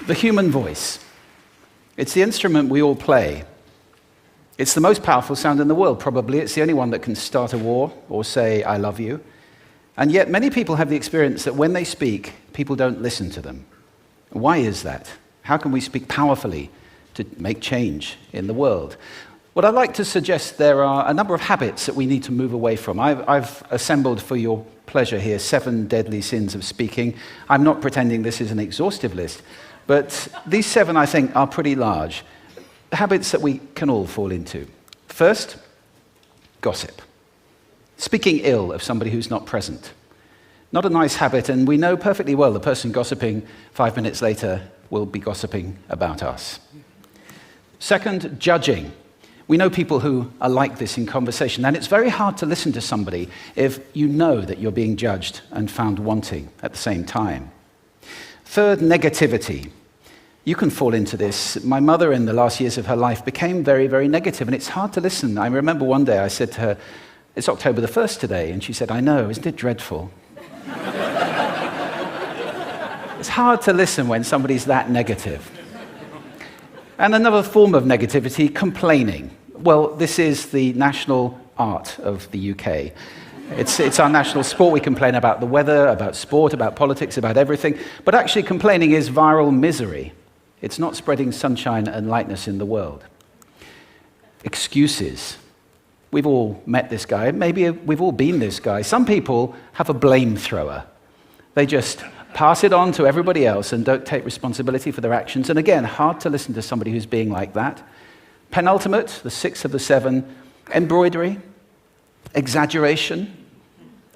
The human voice. It's the instrument we all play. It's the most powerful sound in the world, probably. It's the only one that can start a war or say, I love you. And yet many people have the experience that when they speak, people don't listen to them. Why is that? How can we speak powerfully to make change in the world? What I'd like to suggest, there are a number of habits that we need to move away from. I've assembled for your pleasure here 7 deadly sins of speaking. I'm not pretending this is an exhaustive list, but these 7, I think, are pretty large. Habits that we can all fall into. First, gossip. Speaking ill of somebody who's not present. Not a nice habit, and we know perfectly well the person gossiping 5 minutes later will be gossiping about us. Second, judging. We know people who are like this in conversation, and it's very hard to listen to somebody if you know that you're being judged and found wanting at the same time. Third, negativity. You can fall into this. My mother, in the last years of her life, became very, very negative, and it's hard to listen. I remember one day I said to her, it's October the 1st today, and she said, I know, isn't it dreadful? It's hard to listen when somebody's that negative. And another form of negativity, complaining. Well, this is the national art of the UK. It's our national sport. We complain about the weather, about sport, about politics, about everything. But actually, complaining is viral misery. It's not spreading sunshine and lightness in the world. Excuses. We've all met this guy. Maybe we've all been this guy. Some people have a blame thrower. They just pass it on to everybody else and don't take responsibility for their actions. And again, hard to listen to somebody who's being like that. Penultimate, the 6th of the 7, embroidery, exaggeration.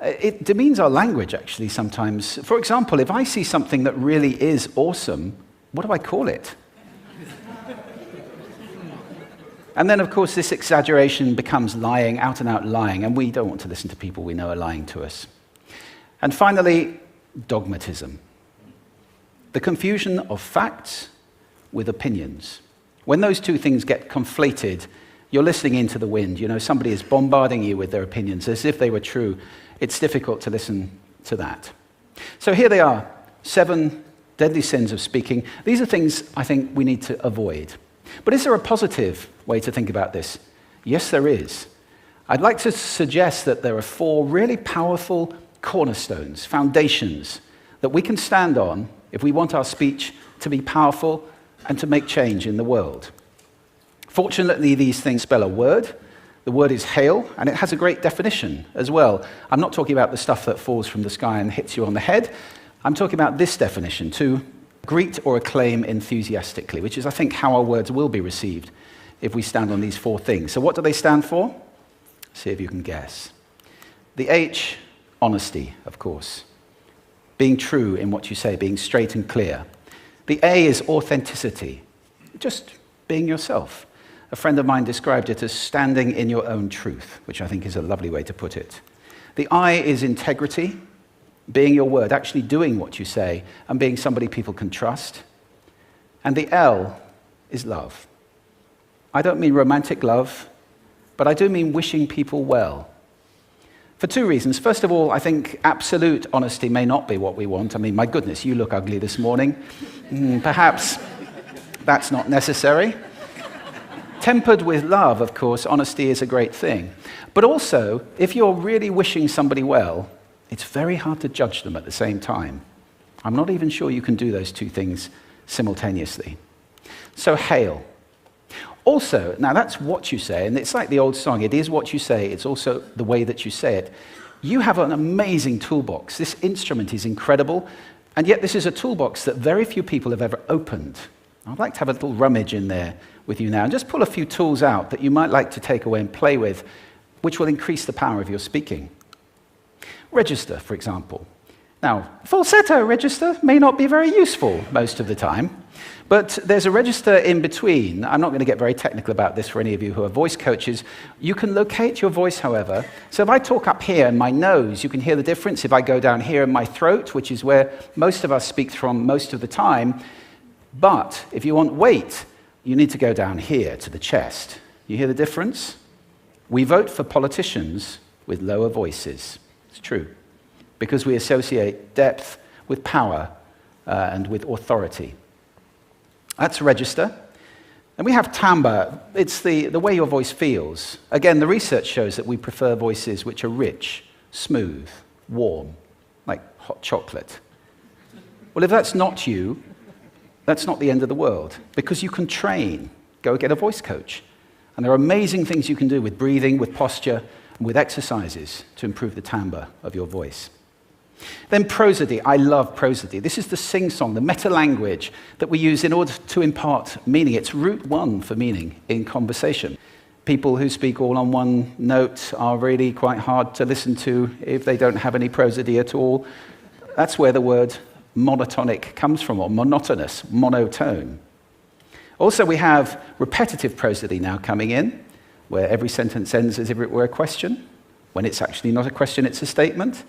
It demeans our language, actually, sometimes. For example, if I see something that really is awesome, what do I call it? And then, of course, this exaggeration becomes lying, out and out lying, and we don't want to listen to people we know are lying to us. And finally, dogmatism. The confusion of facts with opinions. When those two things get conflated, you're listening into the wind. You know, somebody is bombarding you with their opinions as if they were true. It's difficult to listen to that. So here they are, 7 deadly sins of speaking. These are things I think we need to avoid. But is there a positive way to think about this? Yes, there is. I'd like to suggest that there are 4 really powerful cornerstones, foundations, that we can stand on if we want our speech to be powerful and to make change in the world. Fortunately, these things spell a word. The word is hail, and it has a great definition as well. I'm not talking about the stuff that falls from the sky and hits you on the head. I'm talking about this definition, to greet or acclaim enthusiastically, which is, I think, how our words will be received if we stand on these 4 things. So what do they stand for? See if you can guess. The H, honesty, of course. Being true in what you say, being straight and clear. The A is authenticity, just being yourself. A friend of mine described it as standing in your own truth, which I think is a lovely way to put it. The I is integrity, being your word, actually doing what you say, and being somebody people can trust. And the L is love. I don't mean romantic love, but I do mean wishing people well. For 2 reasons. First of all, I think absolute honesty may not be what we want. I mean, my goodness, you look ugly this morning. Perhaps that's not necessary. Tempered with love, of course, honesty is a great thing. But also, if you're really wishing somebody well, it's very hard to judge them at the same time. I'm not even sure you can do those 2 things simultaneously. So, hail. Also, now that's what you say, and it's like the old song, it is what you say, it's also the way that you say it. You have an amazing toolbox. This instrument is incredible, and yet this is a toolbox that very few people have ever opened. I'd like to have a little rummage in there with you now, and just pull a few tools out that you might like to take away and play with, which will increase the power of your speaking. Register, for example. Now, falsetto register may not be very useful most of the time, but there's a register in between. I'm not going to get very technical about this for any of you who are voice coaches. You can locate your voice, however. So if I talk up here in my nose, you can hear the difference. If I go down here in my throat, which is where most of us speak from most of the time, but if you want weight, you need to go down here to the chest. You hear the difference? We vote for politicians with lower voices. It's true, because we associate depth with power and with authority. That's register. And we have timbre. It's the way your voice feels. Again, the research shows that we prefer voices which are rich, smooth, warm, like hot chocolate. Well, if that's not you, that's not the end of the world, because you can train. Go get a voice coach. And there are amazing things you can do with breathing, with posture, and with exercises to improve the timbre of your voice. Then prosody. I love prosody. This is the sing-song, the meta-language that we use in order to impart meaning. It's route one for meaning in conversation. People who speak all on one note are really quite hard to listen to if they don't have any prosody at all. That's where the word monotonic comes from, or monotonous, monotone. Also, we have repetitive prosody now coming in, where every sentence ends as if it were a question, when it's actually not a question, it's a statement.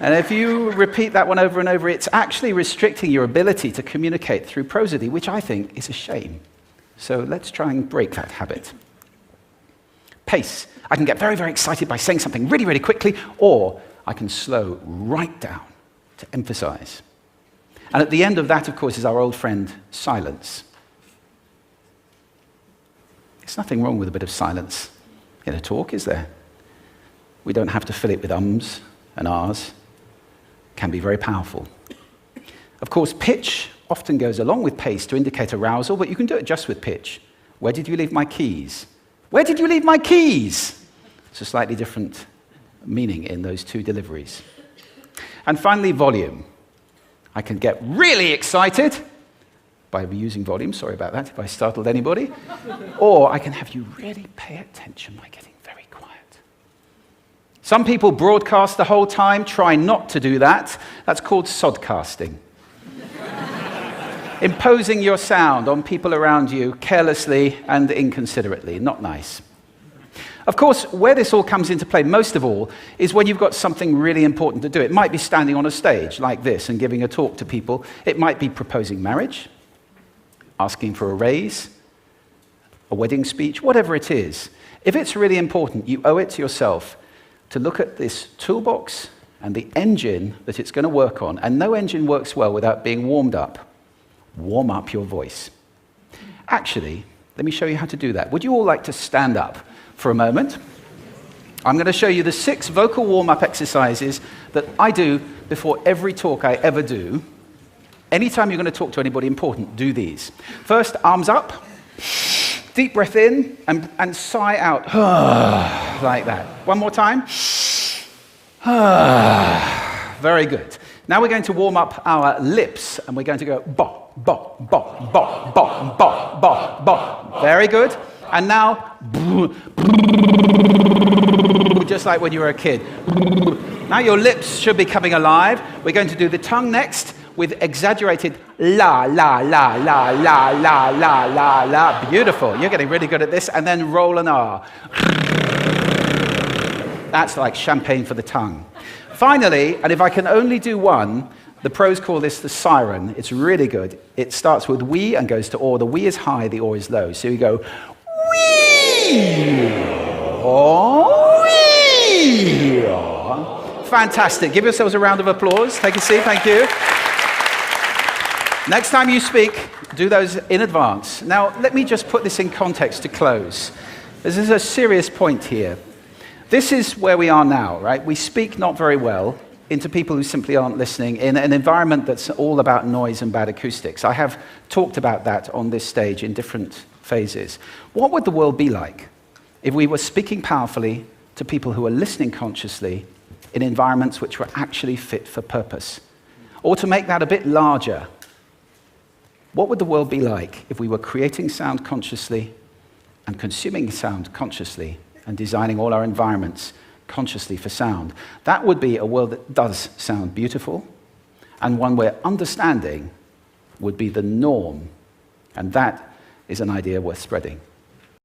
And if you repeat that one over and over, it's actually restricting your ability to communicate through prosody, which I think is a shame. So let's try and break that habit. Pace. I can get very, very excited by saying something really, really quickly, or I can slow right down to emphasize. And at the end of that, of course, is our old friend, silence. There's nothing wrong with a bit of silence in a talk, is there? We don't have to fill it with ums and ahs. It can be very powerful. Of course, pitch often goes along with pace to indicate arousal, but you can do it just with pitch. Where did you leave my keys? Where did you leave my keys? It's a slightly different meaning in those two deliveries. And finally, volume. I can get really excited by using volume, sorry about that if I startled anybody, or I can have you really pay attention by getting very quiet. Some people broadcast the whole time, try not to do that. That's called sodcasting. Imposing your sound on people around you carelessly and inconsiderately, not nice. Of course, where this all comes into play most of all is when you've got something really important to do. It might be standing on a stage like this and giving a talk to people. It might be proposing marriage, asking for a raise, a wedding speech, whatever it is. If it's really important, you owe it to yourself to look at this toolbox and the engine that it's going to work on. And no engine works well without being warmed up. Warm up your voice. Actually, let me show you how to do that. Would you all like to stand up for a moment? I'm going to show you the 6 vocal warm-up exercises that I do before every talk I ever do. Anytime you're going to talk to anybody important, do these. First, arms up, deep breath in, and sigh out, like that. One more time. Very good. Now we're going to warm up our lips, and we're going to go bop, bop, bop, bop, bop, bop, bop, bop. Very good. And now, just like when you were a kid. Now your lips should be coming alive. We're going to do the tongue next with exaggerated la, la, la, la, la, la, la, la, la. Beautiful. You're getting really good at this. And then roll an R. That's like champagne for the tongue. Finally, and if I can only do one, the pros call this the siren. It's really good. It starts with we and goes to or. The we is high, the or is low. So you go wee, or, wee. Fantastic. Give yourselves a round of applause. Take a seat. Thank you. Next time you speak, do those in advance. Now, let me just put this in context to close. This is a serious point here. This is where we are now, right? We speak not very well into people who simply aren't listening in an environment that's all about noise and bad acoustics. I have talked about that on this stage in different phases. What would the world be like if we were speaking powerfully to people who are listening consciously in environments which were actually fit for purpose? Or to make that a bit larger, what would the world be like if we were creating sound consciously and consuming sound consciously and designing all our environments consciously for sound? That would be a world that does sound beautiful, and one where understanding would be the norm. And that is an idea worth spreading.